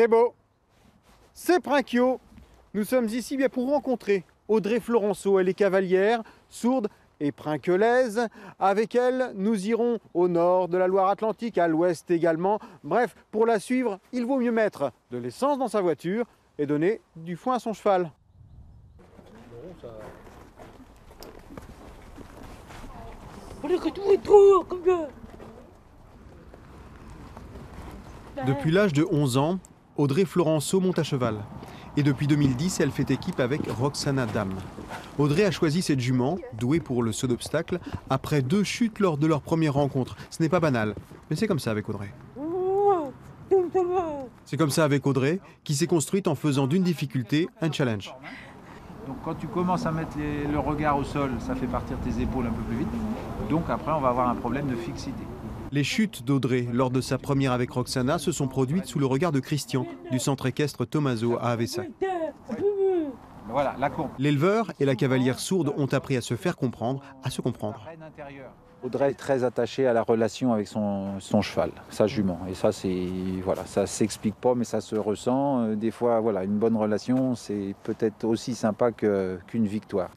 C'est beau, c'est Princio. Nous sommes ici bien pour rencontrer Audrey Florenceau. Elle est cavalière, sourde et princiolaise. Avec elle, nous irons au nord de la Loire-Atlantique, à l'ouest également. Bref, pour la suivre, il vaut mieux mettre de l'essence dans sa voiture et donner du foin à son cheval. Depuis l'âge de 11 ans, Audrey Florenceau monte à cheval. Et depuis 2010, elle fait équipe avec Roxana Dam. Audrey a choisi cette jument, douée pour le saut d'obstacle, après 2 chutes lors de leur première rencontre. Ce n'est pas banal, mais c'est comme ça avec Audrey. C'est comme ça avec Audrey, qui s'est construite en faisant d'une difficulté un challenge. Donc quand tu commences à mettre le regard au sol, ça fait partir tes épaules un peu plus vite. Donc après, on va avoir un problème de fixité. Les chutes d'Audrey lors de sa première avec Roxana se sont produites sous le regard de Christian du centre équestre Tommaso à Avessa. Voilà, la courbe. L'éleveur et la cavalière sourde ont appris à se faire comprendre, à se comprendre. Audrey est très attachée à la relation avec son cheval, sa jument. Et ça, voilà, ça s'explique pas, mais ça se ressent. Des fois, voilà, une bonne relation, c'est peut-être aussi sympa qu'une victoire.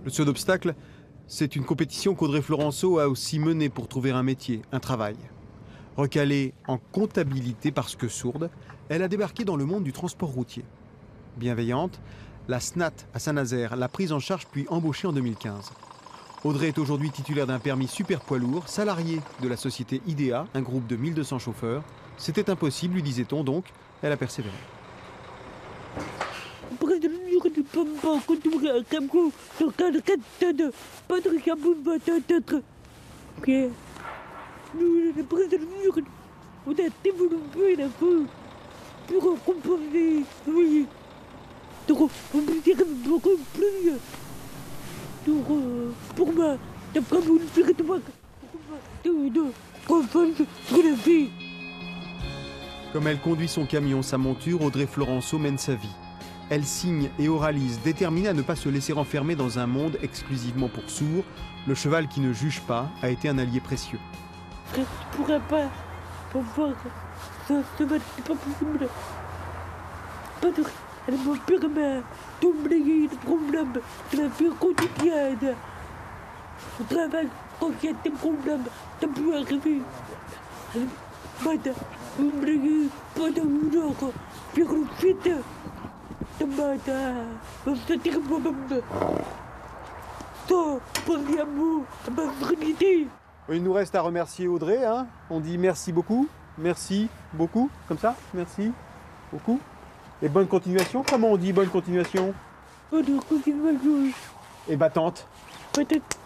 Le saut d'obstacle, c'est une compétition qu'Audrey Florenceau a aussi menée pour trouver un métier, un travail. Recalée en comptabilité parce que sourde, elle a débarqué dans le monde du transport routier. Bienveillante, la SNAT à Saint-Nazaire l'a prise en charge puis embauchée en 2015. Audrey est aujourd'hui titulaire d'un permis super poids lourd, salariée de la société IDEA, un groupe de 1200 chauffeurs. C'était impossible, lui disait-on, donc elle a persévéré. Comme elle conduit son camion, sa monture, Audrey Florenceau mène sa vie. Elle signe et oralise, déterminée à ne pas se laisser enfermer dans un monde exclusivement pour sourds. Le cheval qui ne juge pas a été un allié précieux. Je pourrais pas voir ça c'est pas possible. Elle me permet d'oublier le problème de la vie quotidienne. Au travail, quand il y a des problèmes, ça peut arriver. Elle m'aide à oublier pendant une heure, faire le vide. Ça m'aide à me sentir moi-même. Ça, premièrement, à ma sérénité. Il nous reste à remercier Audrey, hein. On dit merci beaucoup, comme ça, merci beaucoup. Et bonne continuation, comment on dit bonne continuation? Bonne continuation. Et battante. Peut-être.